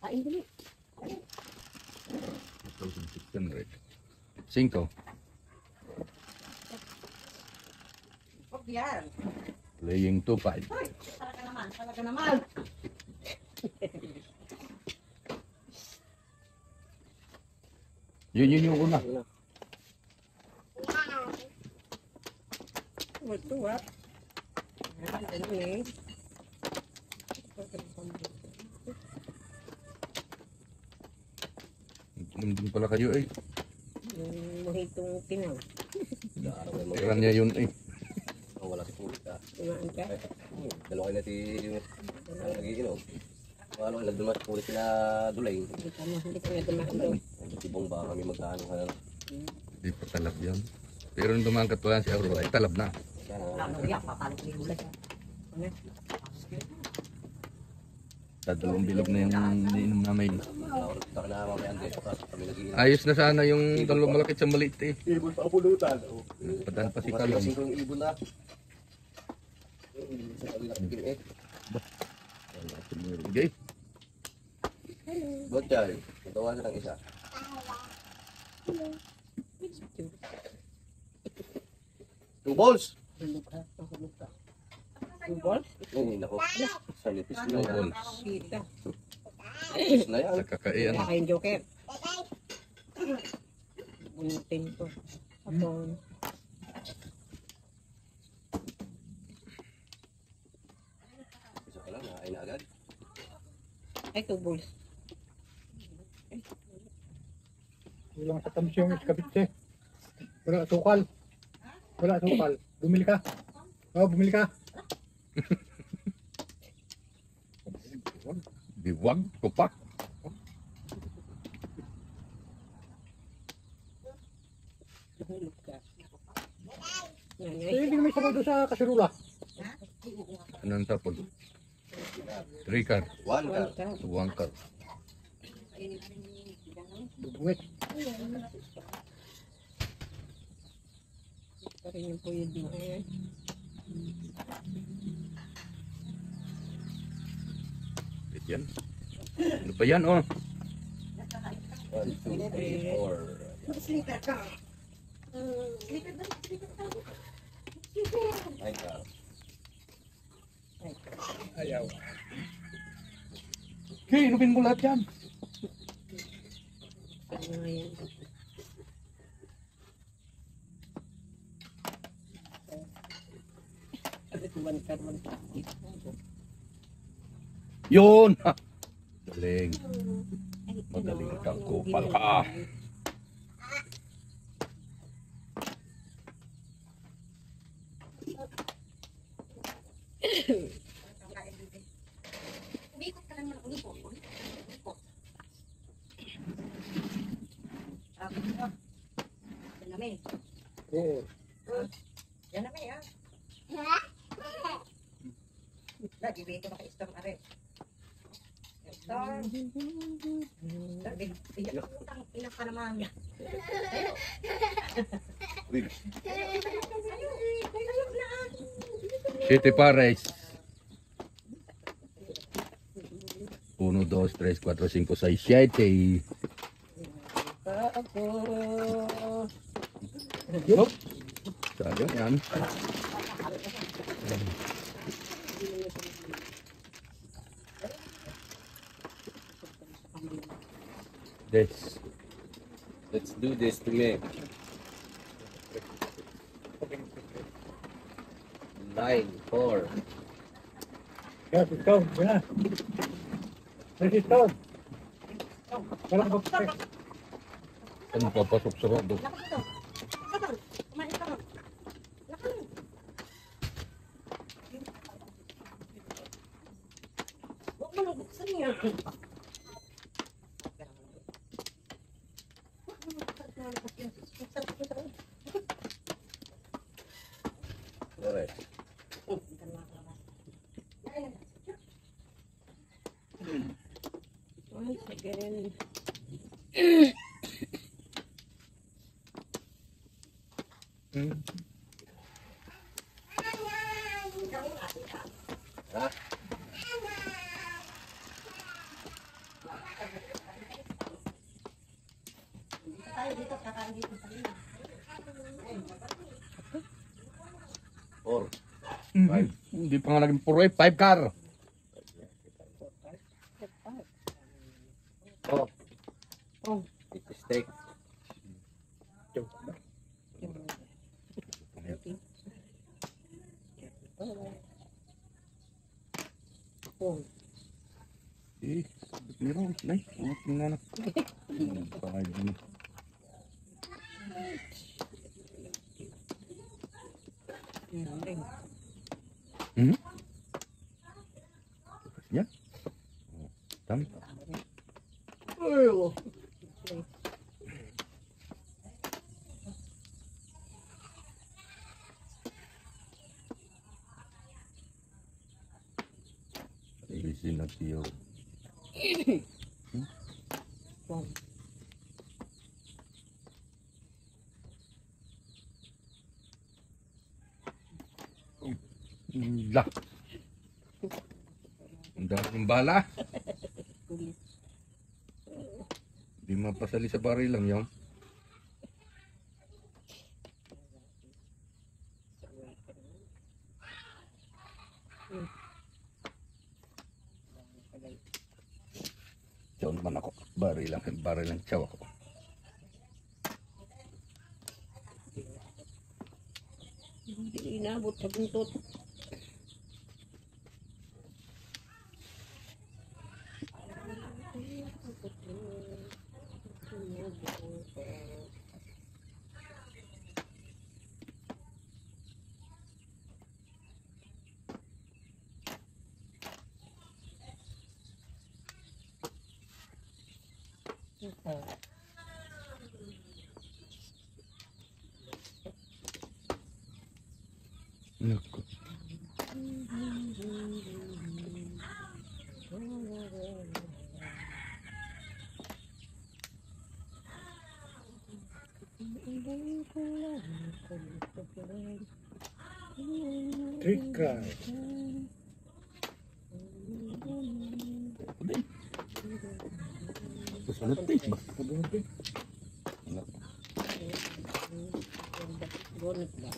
Kain dali. 1,600. 5. Huwag yan. Playing 2-5. Hoy, talaga naman. Yun yung una. Ito ha. Dali. Inom din pala kayo eh. Mohitong tinaw. Kailan niya yun eh. Wala si Pulit ah. Tumaan ka. Dalawa kayo natin ang nagiinom. Ano, nagdumas si Pulit sila Dulay. Hindi kami tumaan doon. Tibong ba kami magkano ka na. Hindi pa talab yan. Pero nung dumaan katulan si Aurora ay talab na. Ano yan, papalok ni Gulay. Dalawang bilog na yung iniinom namin. Kita ka na mamaya Andes. Kami nagiinom. Ayos na sana yung dalawang malakit sa maliit eh. Ibon pa pulutan. Padaan pa si Kasi Kalong. yung ibon na. Sa kabila ng eh. Okay. Botchay, tawasan ng isa. Two balls! Hulog ka. Hulog ka. Bulbol? Ay, nako. Sa nipis na yan. Kita. Nipis na yan. Sa kakaian. Kaya kayong joker. Bunutin ko. Apon. Isa ka lang, nakain na agad. Ay, 2 balls. Walang katamis yung iskabitse. Wala sukal. Wala sukal. Bumili ka. Oo, bumili ka. Biwag, tupak. Hulog ka. Eh, hindi naman sabaw doon sa kasirula. Anong tapon? 3 car. One ka. One car. Bubungit. Pa rin yung puyod mo eh. Yan. Ano pa yan oh? 1, 2, 3, 4. Sleeper ka. Nine ka. Ayaw. Okay, inumin mo lahat yan. Ano nga yan? One card. Yun! Ha! Galing. Magaling kang kupal ka. Oo. Yan na may ah. Lagi ba ito maka-storm are? Storm. Ilang ka naman. City Pares. 1, 2, 3, 4, 5, 6, 7. Ako. Yup. Sayang yan. This. Let's do this to me. 9, 4. Kaya si Stone. Yan na. Ay, si Stone. Walang kapatid. Ano papasok sa rodo? Huwag mo nang buksan niya. Correct. Once again. Ha? Tayo dito, kakain dito sa inyo. Or, Hindi pa nga naging puro 5 car. oh, Oh. steak. Oh. Eh, meron. Nay, angat nga na. Pangay din. Yan. Hmm? Ya? Tam. Oh. Busy na siyo. Oh. La. Ang daming bala. Di mapasali sa baril lang yun. Diyan man ako. Baril lang tiyaw ako. Hindi inabot sa buntot. Naku. Trick cry. Susunod tayo ba? Gonit ba?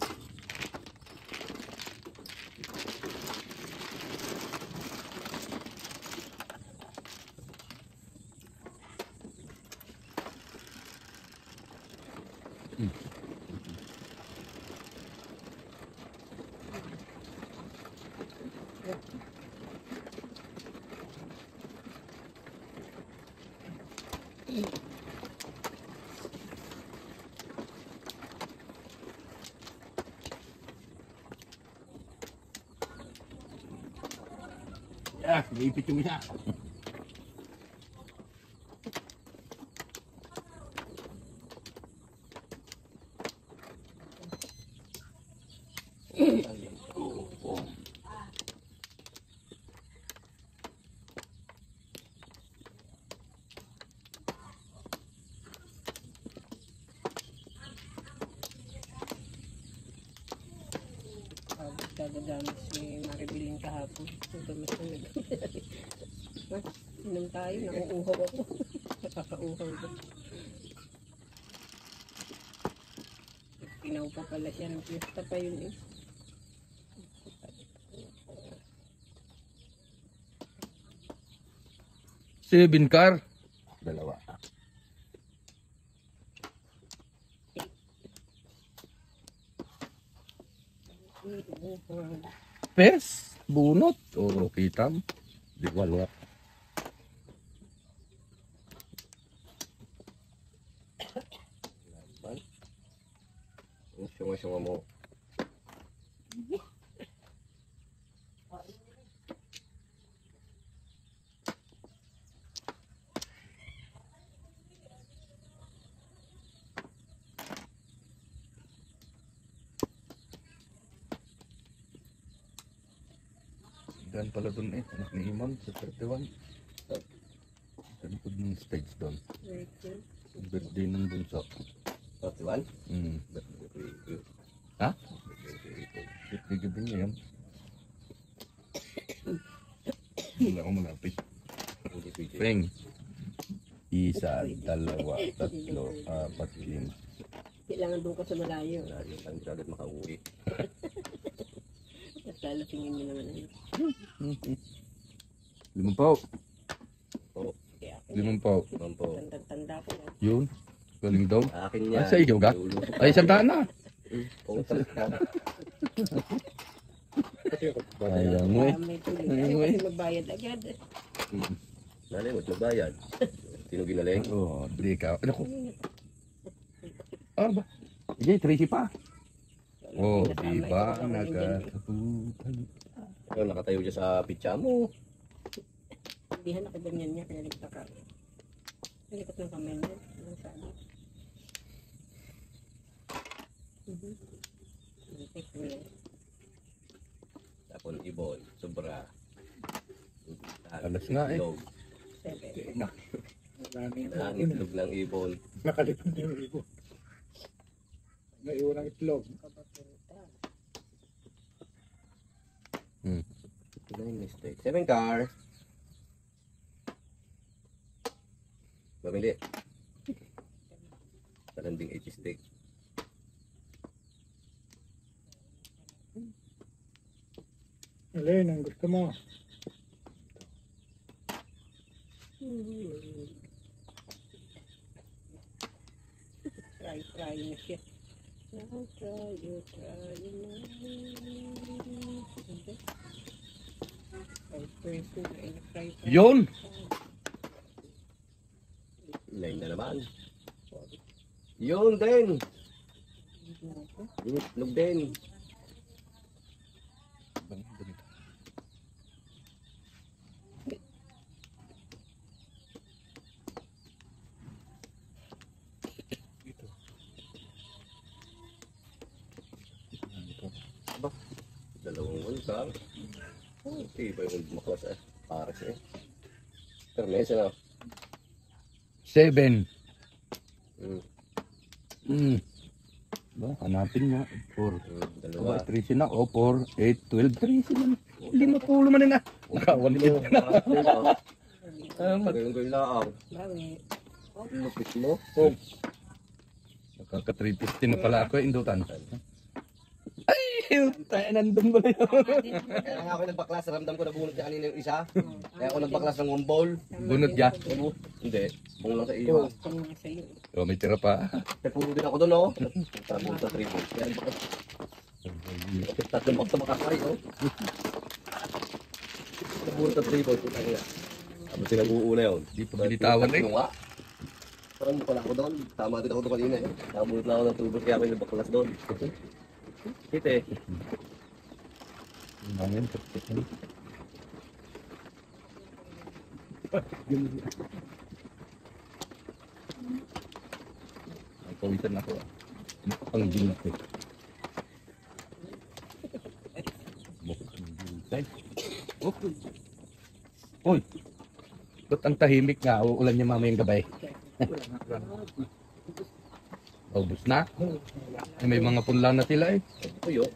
Ah, naipit yung isa. Dadadami si Maribilin kahapon. Sunod. Inom tayo, nauuhaw ako. Nakakauhaw ko. Pinaw pa pala siya ng piyesta pa yun eh. Seven car. Dalawa. Pes, bunot, o kitam. Di ko alam. Sunga-sunga mo. Dan pala dun eh, anak ni Imam sa 31. Sa likod ng stage doon. Birthday ng bunso. 41? Ha? Birthday gabi niya yan. Wala ko malapit. Hindi pwede. Peng. Isa, dalawa, tatlo, apat, lima. Kailangan doon ka sa malayo. Wala yung kami agad makauwi. At lalasingin mo naman ano. Limampaw. Oo. Kaya ako, Limampaw. Naman po. tanda ko na. Yun. Galing daw. Akin yan. Sa iyo ga? Luluso. Ay, sandaan na. Putas ka. Ayaw mo eh. May tuloy. Ayaw kasi magbayad agad. Nalay mo, magbayad. Sino ginaling? Oo, di ka. Ano ko? Ba? Sige, Tracy pa. Oh, di ba? Nagkatutan. Ayun, nakatayo dyan sa pitsa mo. Hindi ako ganyan niya. Kaya nagtaka. Nalikot ng kamay niya. Anong sabi? Take mo yan. Tapon ibon, sobra. Alas nga eh. Itlog. 7. Ang itlog ng ibon. Nakalipin din yung ibo. Naiwan ang itlog. Ito yung mistake. 7 car. Mamili. Sa landing 80 stick. Alin, ang gusto mo? Try na siya. Now try na. Yun! Line na naman. Yun din. Yung itlog din. Dalawang ulkang. Okay ba yung maklas eh? Pares eh. Permesa na. 7. Hmm. Ba, hanapin nga. 4. Dalawa. Aba, 13 na. O, 4, 8, 12, 13 na. 50 man na. Nakawalit na. Ganun ko yung laang. Bakit? Lupit mo. Nakaka-350 na pala ako. Indutan. Ay, tayo nandun mo na yun. Kaya nga ako nagbaklas. Ramdam ko na bunot niya kanina yung isa. Kaya ako nagbaklas ng 1 bowl. Bunot ya. Hindi. Bung lang sa iyo. Kung mga sa'yo. O, may tira pa. Napuno din ako doon oh. Tabon sa 3 bowls. Kaya nagbaklas. Tatlong box na makasay oh. Napuno sa 3 bowls. Tapos sinag-uuna yun. Di pa bilitawan eh. Yung nga. Parang mukha na ako doon. Tama din ako doon kanina eh. Nakabunot na ako ng tubos kaya ako yung nagbaklas doon. Kite. Ngayon, ay, pawisan ako. Mukhang ginti. Mukhang ginti. Uy! Ba't ang tahimik nga? Uulan niya mamayang gabay. Ubus na? May mga punla na sila eh. Tuyo.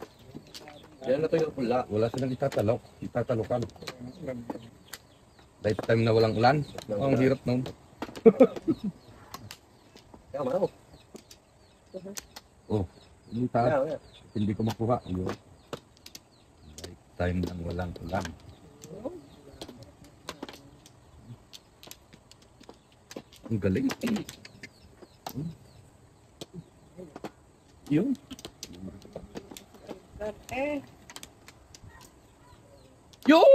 Yan na tuyo pula. Wala silang itatalok. Itatalokan. Lifetime na walang ulan. Oh, ang hirap nun. Kaya maraw. Oh, hindi Kaya. hindi ko makuha. Yun. Lifetime lang walang ulan. Ang galing. Yun. Yun!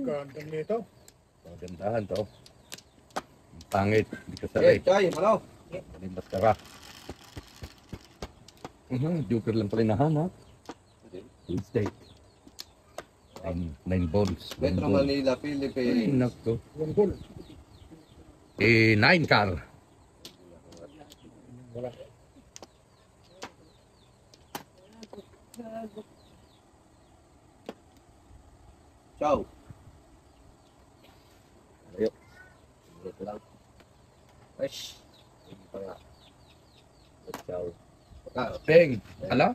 Gandang nito. Magandahan to. Ang pangit. Hindi ka Eh, saray. Chay, maraw. Malimbas ka ra. Joker lang pala nahanap. Full state. 9 balls. Metro Manila, Philippines. Nako. One goal. 9 car. Wala. Ciao. Ayo. Ito lang. Aish. Hindi pa nga. Ciao. Peng. Ala?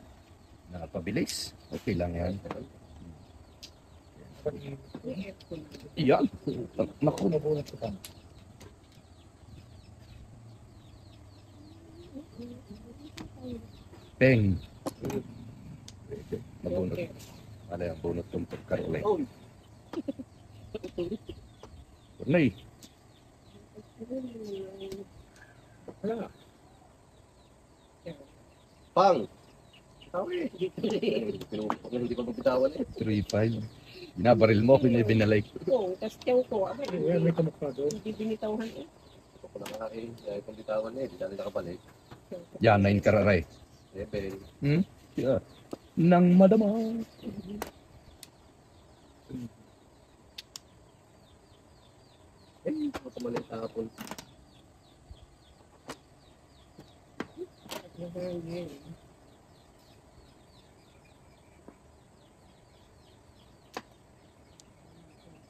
Nakapabilis. Okay lang yan. Iyan. Naku. Nabunot ko pa. Peng. Mabunot. Ano yung bunot kong pagkarole? Oh, Nay. Wala nga. pang. Sabi. Pinupok na hindi pa magbitawan eh. 3-5. Binabaril mo, binalay. Oo, tapos tiyaw ko. Abay, Ayan, may kamukha doon. hindi binitawhan eh. Pinupok na nga eh. Dahil pang bitawan eh. Hindi na nakabalik. Yan, 9 kararay. 7. Hmm? Yeah. Nang madama. Eh, makamalay tapon.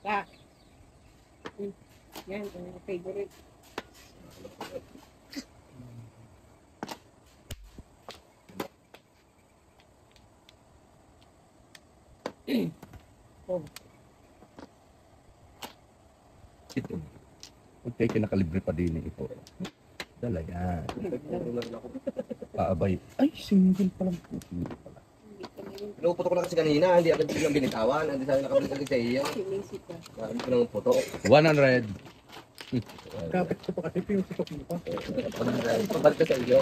Ah. Yan, ang favorite. Oh, Ito. Okay, kinakalibre pa din ito. Dala yan. Nagpunan ako. Paabay. Ay, single pa lang. Single pa lang. hindi ko na yun. Pinuputok ko na kasi kanina. Hindi agad biglang binitawan. Hindi sana nakabalik agad sa iyo. Sinisip ka. Marami ko nang putok. 100. Kapit ko pa kasi pinuputok mo pa. Pabalik ka sa iyo.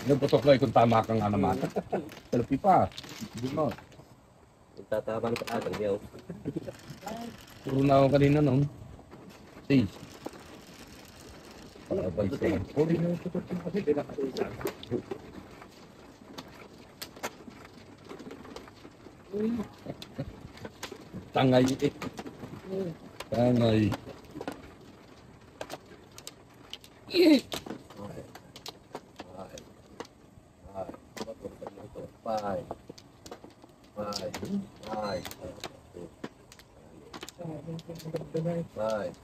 Nabutok na kung tama kang naman. Selfie pa. Hindi mo. Tatabang ka agad niyo. Puro na ako kanina noon. 6. Paabay sa Pinuputok mo kasi, di nakakita. tangay eh. Tangay. Five.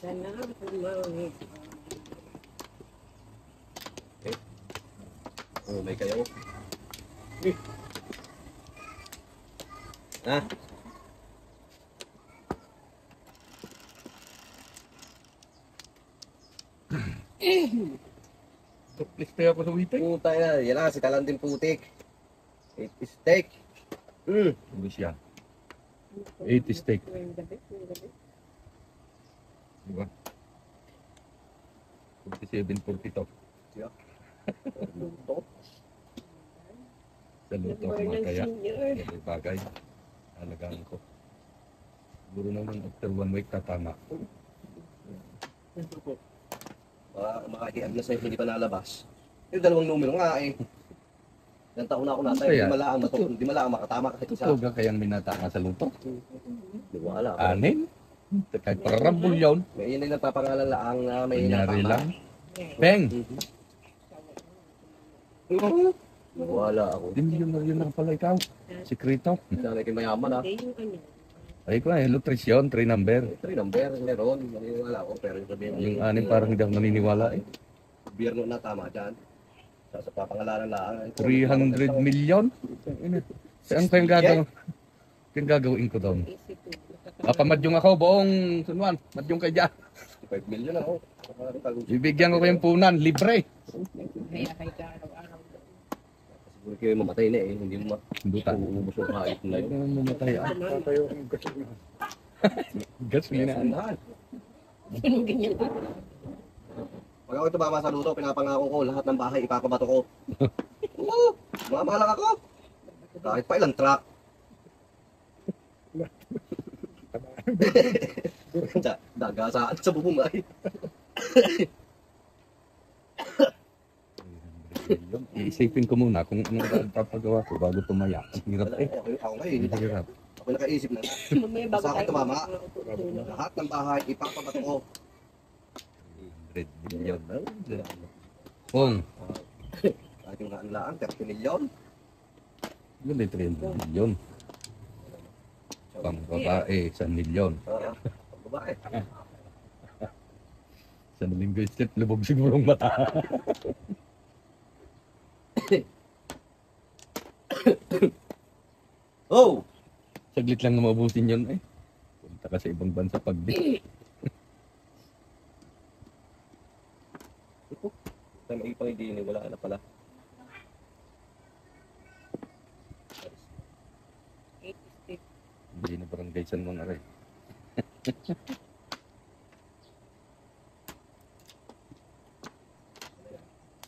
Sana, kumawin. Oh, may kayo. Ha? Please tayo ako sa witay. Puta na. Yan na, si Talandin Putik. It is steak. Ubus yan. 80 steak. Yung gabi, yung gabi. Diba? 47.40 to. Luto. Sa luto Nag-burn mga ng kaya. senior. May bagay. Alagaan ko. Siguro naman after 1 week tatama. Makakiag na sa'yo, hindi pa nalabas. Yung dalawang numero nga eh. Ilang taon na ako natay, Kaya? hindi malaang makatama kahit isa. Totoo ka kayang minatanga sa luto? Di ba alam? Anin? Kahit pararambol yun. May yun ay nagpapangalan laang na may Kunyari natama. lang. Peng! Wala ako. Di milyoner lang pala ikaw. Sikrito. Sana kayo mayaman ah. Hindi, yung ano. Ay ko na, nutrisyon, 3 number. 3 number, meron. Naniniwala ako. Pero yung sabihin Yung 6 parang hindi ako naniniwala eh. gobyerno na tama dyan. Sa papangalanan lang. 300 million? Saan ko yung gagawin? Yung gagawin ko doon. Isip ko. Pamadyong ako, buong sunwan. Madyong kayo dyan. 5 million ako. Bibigyan ko kayong punan, libre. Kaya ka araw-araw. Siguro kayo mamatay na eh. Hindi mo Duta. mauubos yung kahit na Ay, yun. mamatay ah. Tatayo ang gasolina. Gasolina. Sandahan. Ganun ganyan. Pag ako tumama sa luto, pinapangako ko lahat ng bahay ipapabato ko. Oo, mamahalang ako. Kahit pa ilang truck. Dagasaan sa bubungay. Iisipin ko muna kung anong papagawa ko bago tumaya. Ang hirap eh. Ako ngayon, Ang hirap. ako nakaisip na. Mamaya bago Sa akin tayo tumama. matutulog. Lahat ng bahay ipapabato ko. 100 million. Kung, Kahit yung naanlaan, 30 million. yun ay 300 million. Pang babae, 1 million. Pag babae. Sa linggo step, lubog siguro ang mata. Oh! Saglit lang na maubusin yun eh. Punta ka sa ibang bansa pag di. Tayo mag-ipang hindi wala na pala. 8 stick. Hindi na barangay San Juan aray.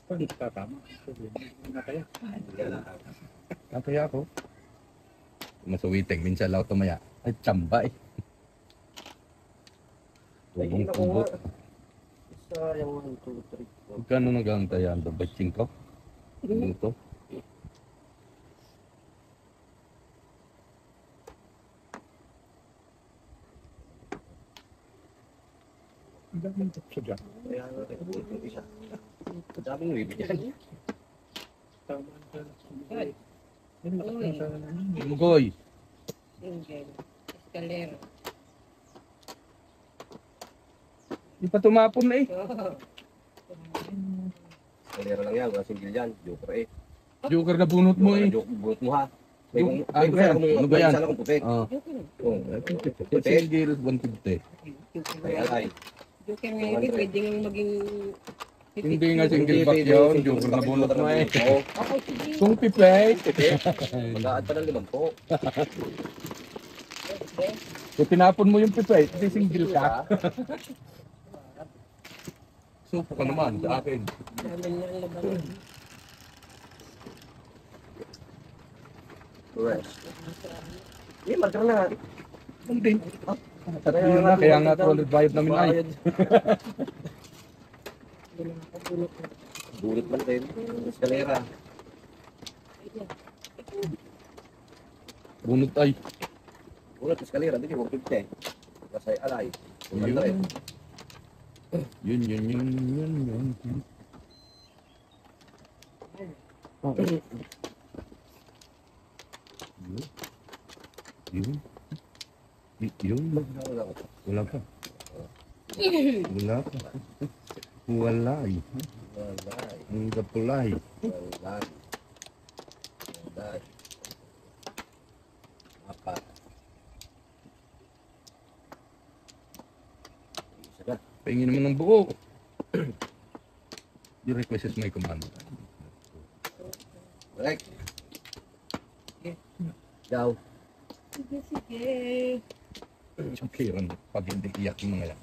Pag tatama. Hindi na kaya. Kaya ako. Masuwiting, minsan lang ako tumaya. Ay, tsamba eh. Tubong tubo. Isa yung 1, 2, 3, 4. Magkano nag-aantay yan? Dabay 5? Minuto? Ang daming tukso dyan. Kaya natin yung isa. Ang daming wave dyan. Tama ka. Yan lakas na sa Mugoy! Single. Escalera. Di pa tumapon eh. Kalera lang yan, wala single yan. Joker eh. Joker na bunot mo eh. Joker, bunot mo ha. May kung Ah, may gusto ano kung ba yan? sana kung puti. Ah. Oh, Single 150. Ay, alay. Joker nga yun, pwede nga maging... Hindi nga single back yun. Joker na bunot mo eh. Oo. Okay, sige. Kung pipay. Mag-aad pa ng 5 po. Kung tinapon mo yung pipay, kasi single ka. Supo ka naman sa akin. Dami na ang labanan. Correct. Eh, marker na. Hindi. Yun na, kaya nga 200 bayad namin ay. Bulit man din. Eskalera. Bunot ay. Bulit eskalera. Hindi, 150. Kasi alay. Yun. Yun. Oh. Yun. Yun. Wala ka. Wala ka. Walay. Ang kapulay. Apat. Isa na. Pahingin naman ng buo. Yung request is my command. Correct. Daw. Sige, sige. Isang clearan pag hindi iyak yung mga yan.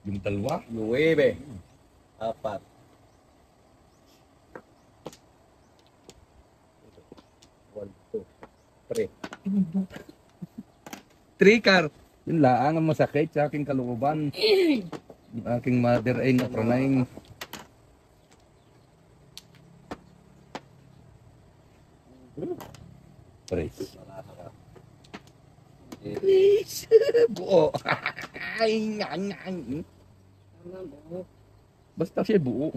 Yung dalawa. 9. Apat. 1, 2, 3. Trikar. Yun lang ang masakit sa aking kalooban. Yung aking mother ay napranayang. Praise. Please. Buo. Ay, ngang. Tama mo. Basta siya buo.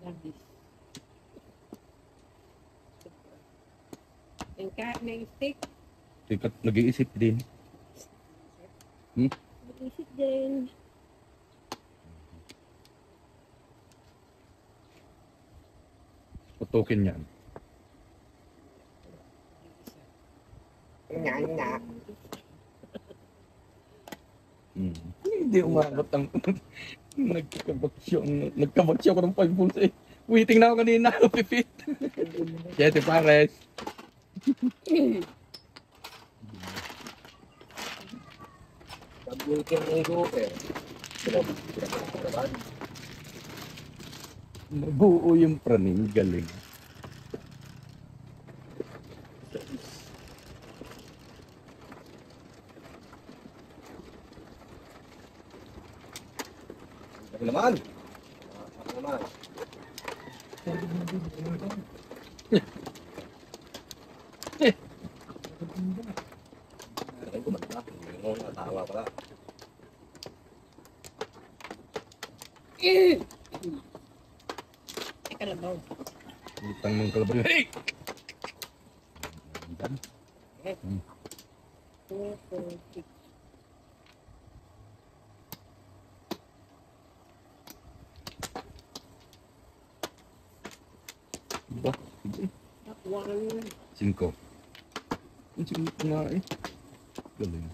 Labis. Yung may stick. Sikat nag-iisip din. Isip din. Putukin yan. Hindi umabot ang nagkabaksyon ko ng 5 volts eh. Waiting na ako kanina, pipit. 7 pares. Pag-bulking ng Joker. Nabuo yung praning, galing. Ako naman. Ako naman. Ay, kumanda. Yung natawa pala. Kalabaw. Utang ng kalabaw. Hey! Okay. 2, 4, 6. One. 5. Ang 5 nga eh. Galing.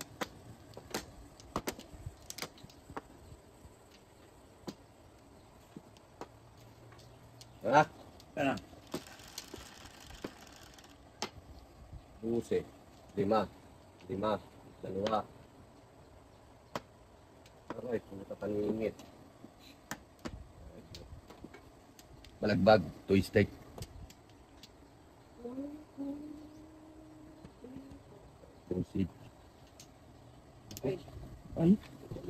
Ha? Ano? 12. 5. 5. 2. Aray, puta paningit. Balagbag, twisted. Proceed. Ay,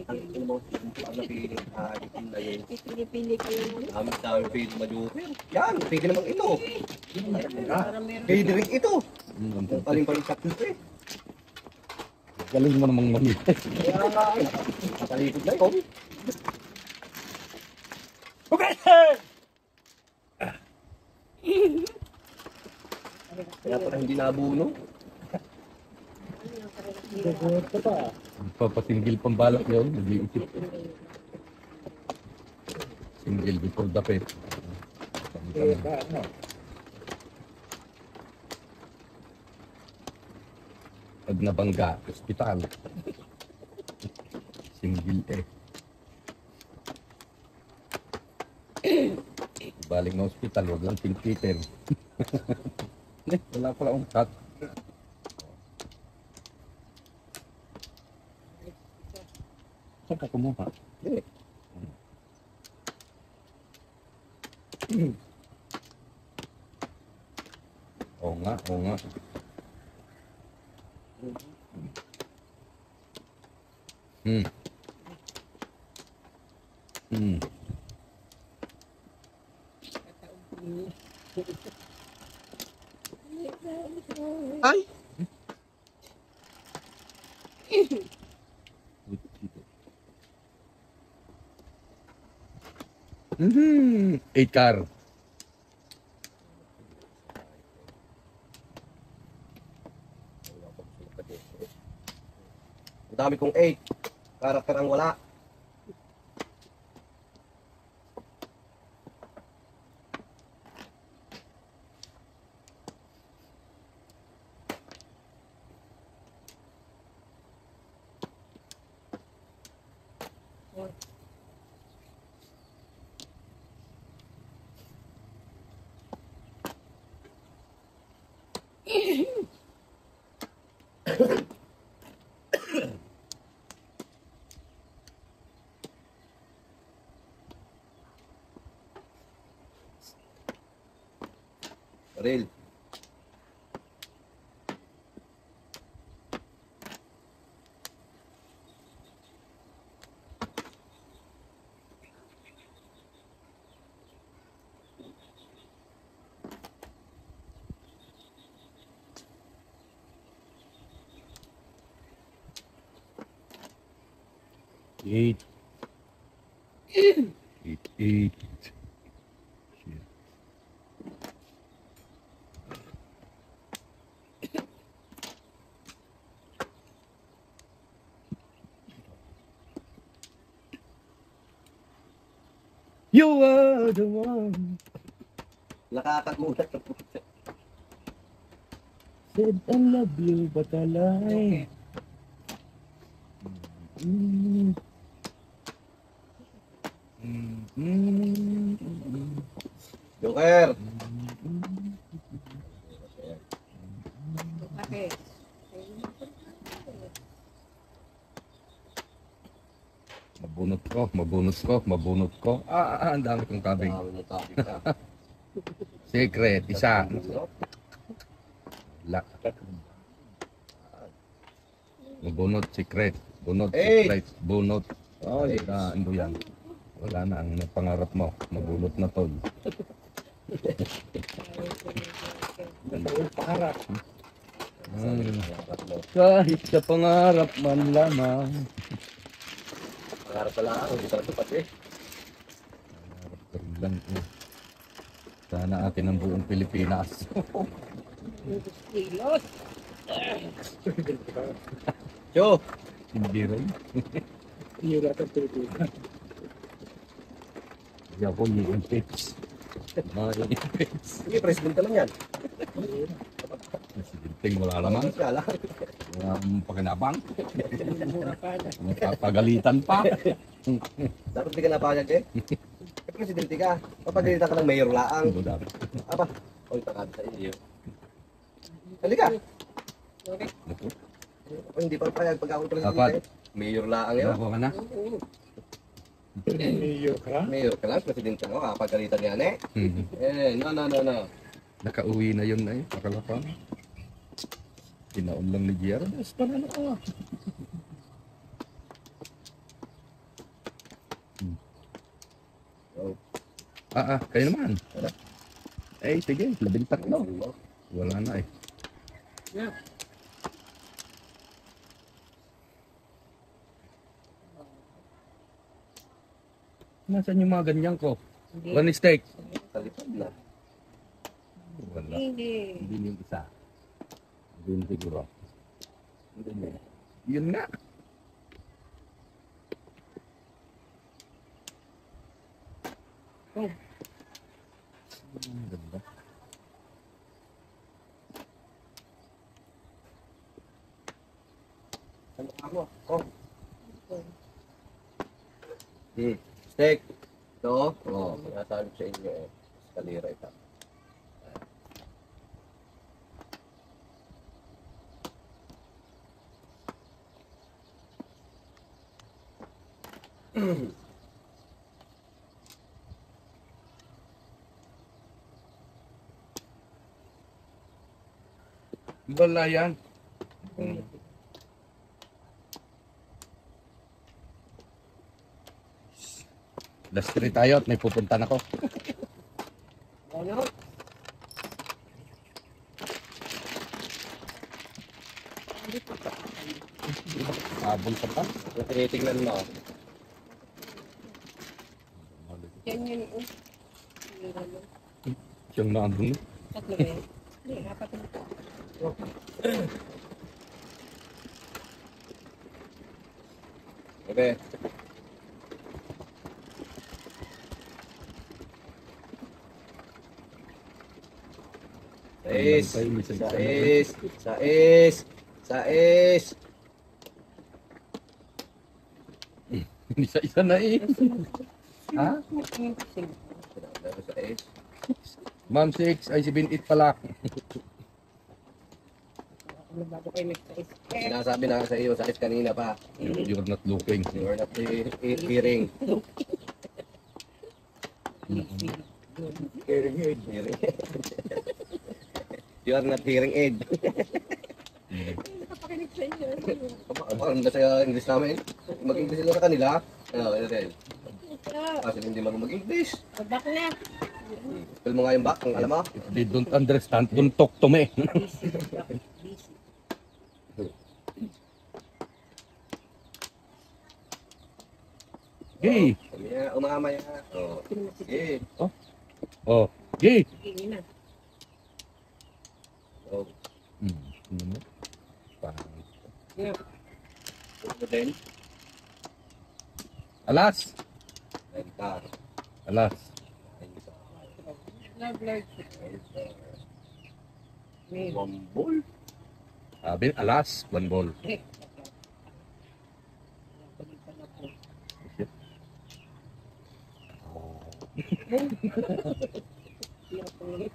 Ano mo? Ang napili. Itim na yun. Pili-pili kayo mo. Dami pili majuper. Yan, pwede namang ito. Para meron. Pwede rin ito. ang Ang paling paling sakto eh. galing mo namang mamit. Kaya nga, matalikod na yun. Kaya pala hindi nabuno. Ito pa. Papasinggil pambalak yun. Nag-iisip. Single before the pet. Ano? Pag nabangga, ospital. Single eh. Baling na ospital, wag lang St. Peter. Wala pala akong cut. Saan ka kumuha? Eh, Oo nga, oo nga. Hmm. Hmm. Ay! Mm-hmm. 8 car. Ang dami kong 8. Karakter ang wala. Real. Eight. Eight. Shit. You are the one. Nakakagulat na po. Said I love you, but I lie. Mm. Joker! Okay. Mabunot ko, mabunot ko, mabunot ko. Ang dami kong kabing. Dami mo topic ka. Secret, isa. La. Mabunot, secret. Bunot, Hey! secret. Bunot. Oh, ano yan? Wala na ang pangarap mo. Mabunot na tol. Pangarap. Kahit sa pangarap man lamang. Pangarap pala ako, hindi ka natupad eh. Pangarap ka rin lang eh. Sana atin ang buong Pilipinas. Kilos. Yo! Hindi rin. Iyo lahat ang Pilipinas. Hindi ako i-impeach. Mga i-impeach. Sige, president ka lang yan. Presidenteng wala naman. Kaya lang. Walang pakinabang. Mura pa na. Pagalitan pa. Dapat di ka napayag eh. Eh, presidente ka. Papagalitan ka ng mayor laang. Aba, oy, takad sa iyo. Halika. Okay. O, hindi pa payag pag ako Dapat. presidente. Mayor laang yun. Ako ka na. Oo. Iyo ka. Mayor ka lang, presidente mo, kapagalitan yan eh. Hmm. No. Nakauwi na yun na eh. Pakalapang. Tinaon lang ni Gier. Yes, para na ka. Oh. Kayo naman. Eh, sige. 13. No. Wala na eh. Yeah. Nasaan yung mga ganyan ko? Hindi. One steak. Talipad na. Wala. Hindi. Hindi yung isa. Hindi yun siguro. Hindi yun. Yun nga. Oh. Ganda. Ano ako? Oh. Steak. Ito. Oh, sinasabi ko sa inyo eh. Kalira ito. Wala yan. Last 3 tayo at may pupunta na ko. Ano? Habol ka pa. Kung tinitignan mo, Yan yun. Oh. Yan yun. Siyang naandun. Tatlo ba yan? Hindi, apat na. okay. Sais. Isa-isa na eh. Ha? Sais. Ma'am 6, ay 7-8 pala. Ano bago kayo nag-size? Sinasabi na sa iyo, sais kanina pa. You're not looking. You are not hearing. Hearing aid. Hearing. You are not hearing aid. Nakapakinig sa inyo. Ano ba sa English namin? Mag-English sila sa kanila. Ano, rin. Ah, Kasi hindi marunong mag-English. back na. Spell mo nga yung back, kung alam mo. If they don't understand, don't talk to me. Busy. Busy. Gay. Umamaya. Oh. Sige. Oh, gay. Sige na. Oh. Ano mo? Parang... Yeah. Ano din? Alas. Renta. Alas. Renta. Love life. May Wambol. Sabi, alas. 1 ball. trick. Balik pa na po. Hirap po ulit.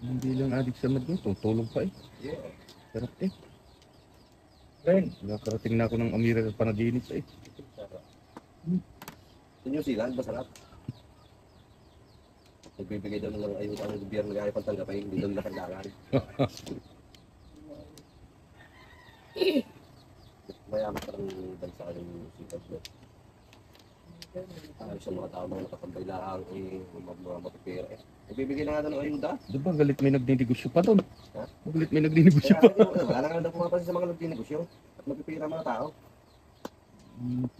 Hindi lang adik sa mad nito. Tulog pa eh. Yeah. Sarap eh. Ren. Nakarating na ako ng Amerika panaginip eh. Sarap. Sa New Zealand, masarap. Nagbibigay daw ng ayuda ng gobyerno gaya pang tanggapin, hindi daw nila kailangan. Mayaman ka ng bansa ng sikat mo. Ayos sa mga tao mga nakatambay lang, mga matipira eh. Nagbibigay na nga daw ng ayuda. Di ba galit may nagninegosyo pa doon? Ha? Galit may nagninegosyo pa. Wala na nga daw pumapansin sa mga nagtinegosyo at magpipira mga tao.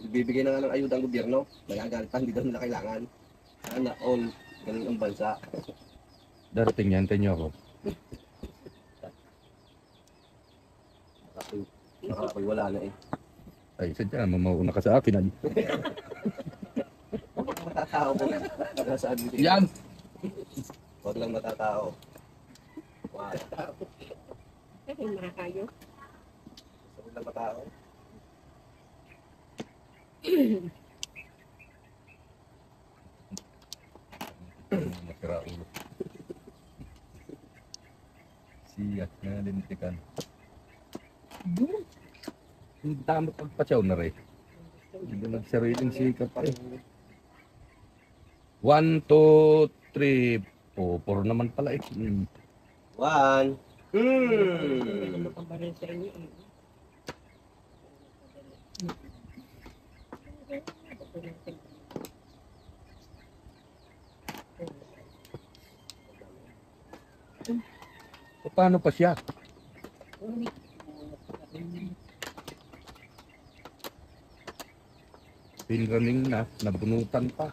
Nagbibigay na nga ng ayuda ang gobyerno. Nagagalit pa, hindi daw nila kailangan. Sana all, ganun ang bansa. Darating yan, tanyo ako. Nakapoy, wala na eh. Ay, sadya, mamauna ka sa akin. Ay. Matatao mo. Nasaan dito? Yan! Huwag lang matatao. Wow. Ay, makakayo. Huwag lang matao. Masira ulo. Siyak na lintikan. Hindi tama pagpatsaw na rin. Hindi nagsariling sikap pa eh. 1, 2, 3, 4 naman pala eh. 1. Hindi makabaril sa inyo. Paano pa siya? Pinraning na, nabunutan pa.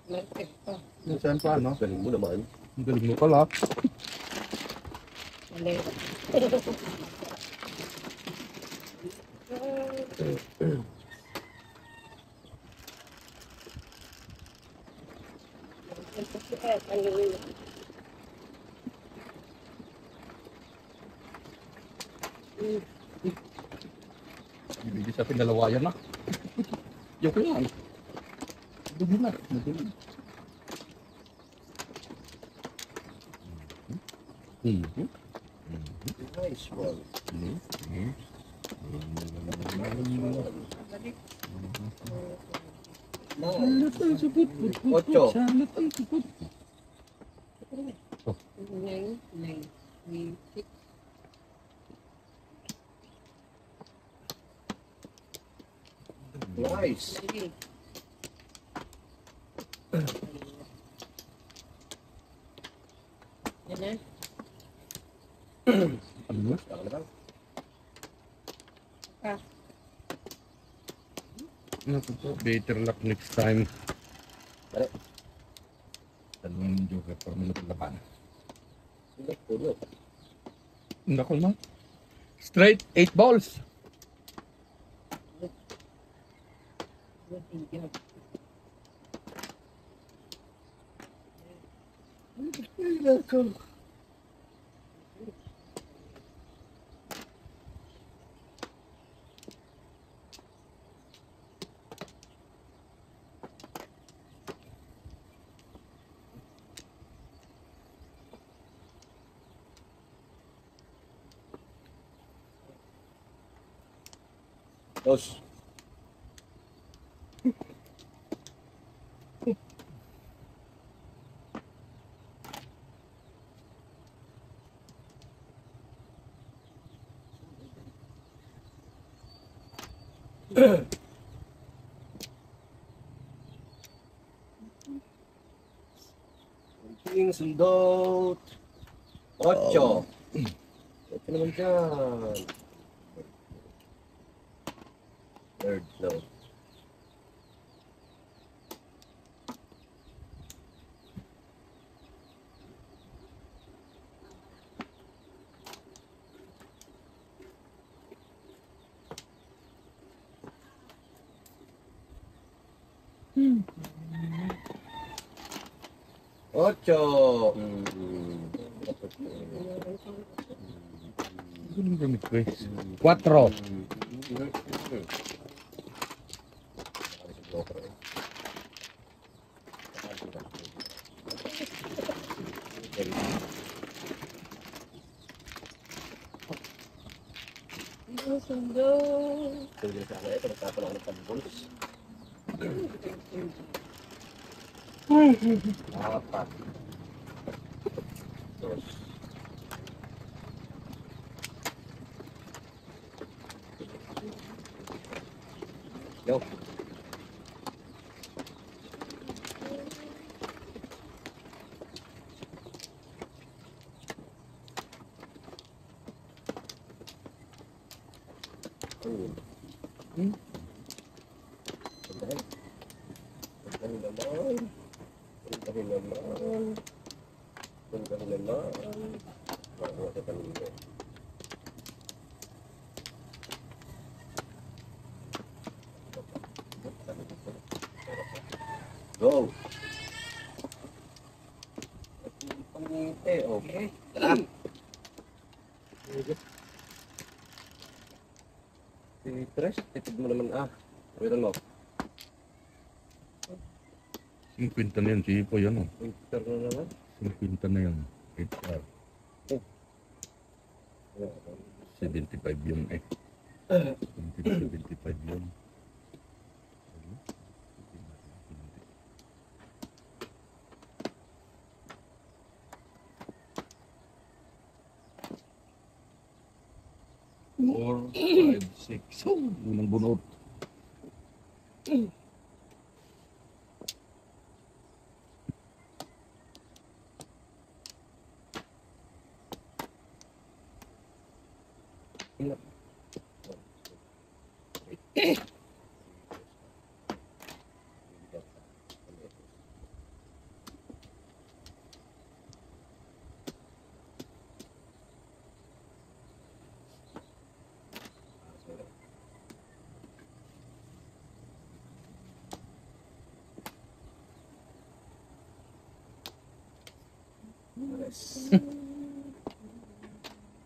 Perfect pa. Saan pa ano? Galing mo naman. Ang galing mo pala. Alay. Hindi sa pinalawayan na. Joke lang. Dugi na. Dugi. Nice one. Ocho. Nine, nine, three, six. Nice. Nine. Yan na. Ano na? Ako na lang. Ah, Naku po, better luck next time. Dali. Dalawang joker para malapalaban. Sige, puno. Naku na. Straight 8 balls. good job. Dos. Kunting sundot. Ocho. Ocho naman dyan. Third flow. Ocho. Galing gamit ko eh. 4. Ang sundo. Tuloy sa akin ito. Nagtapon ako ng pag-bulls. Apat. Dos. Yo. Puntahin. Puntahin naman. Puntahin naman. Puntahin naman. Makuha sa kanila. Go. Pangiti, okay. Tara. Si Tres, tipid mo naman Wiran mo. 50 na yan, si Ipo yan oh. Winter na naman. 50 na yan. 8R. 75 yun eh. 75 yun. Four, 5, 6. Oh, unang bunot.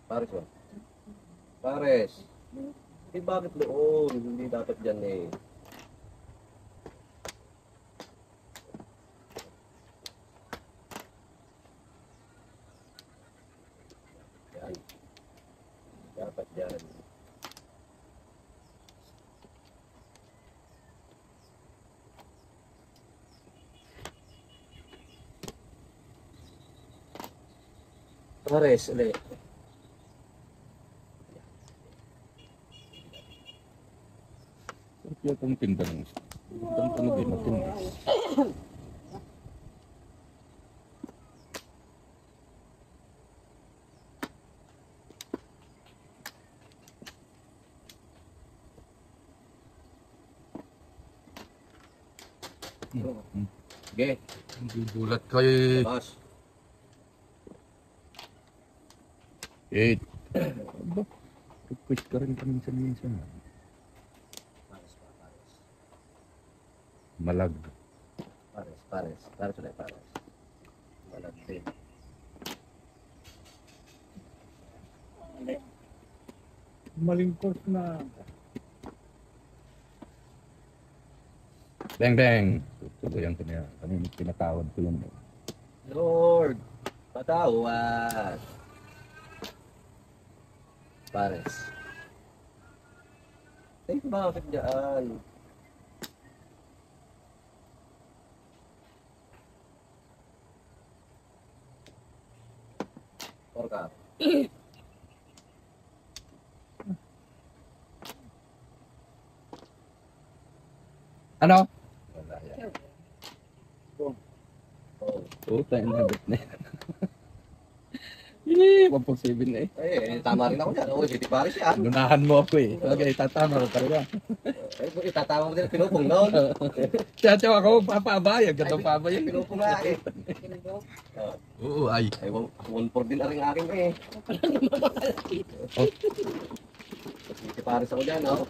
Pares ba? Pares. Bakit doon? Hindi dapat dyan eh. Yan. Dapat dyan. Pares ulit. Kaya kung tinda ng isa. Ang tanong ay matindi. Okay. Hindi bulat kay Labas. 8. Aba, request ka rin paminsan-minsan. Pares pa, pares. Malag. Pares, pares. Pares ulit, pares. Malag din. Malingkot na. Bang bang. Tutuloyan ko niya. Kami pinatawad ko yun. Lord, patawad. Pares. Eh, bakit dyan? Orka. Ano? Wala yan. Oh, Oh. tayo na bit na yan. Eh, 1.7 na eh. Tama rin ako dyan. Oo, City Paris yan. Lunahan mo ako eh. Okay, tatama ko talaga. Itatama mo din ang pinupong noon. Tsatsaw ako, papabayag. Gandang pabayag. Pinupong nga eh. Oo, ay. Ay, 1-4 din na rin akin eh. City Paris ako dyan, oh.